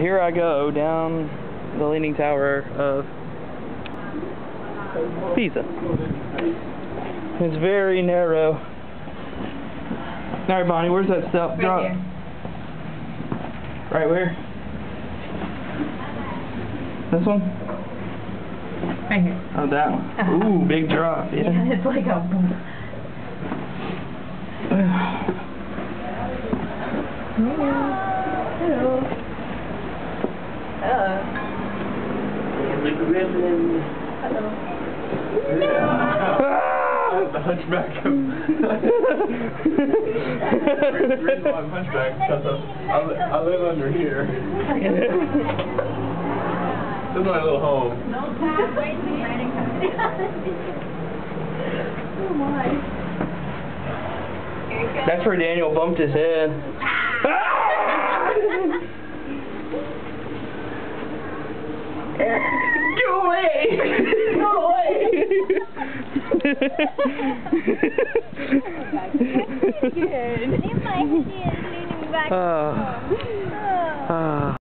here I go down the Leaning Tower of Pisa. It's very narrow. Alright, Bonnie, where's that step? Right here. Right where? This one? Right here. Oh, that one. Ooh, big drop, yeah. Yeah, it's like a... Hello. Hello. The hunchback. The reason why I'm hunchback is because I live under here. This is my little home. Oh my. That's where Daniel bumped his head. Go away! Go away! Good.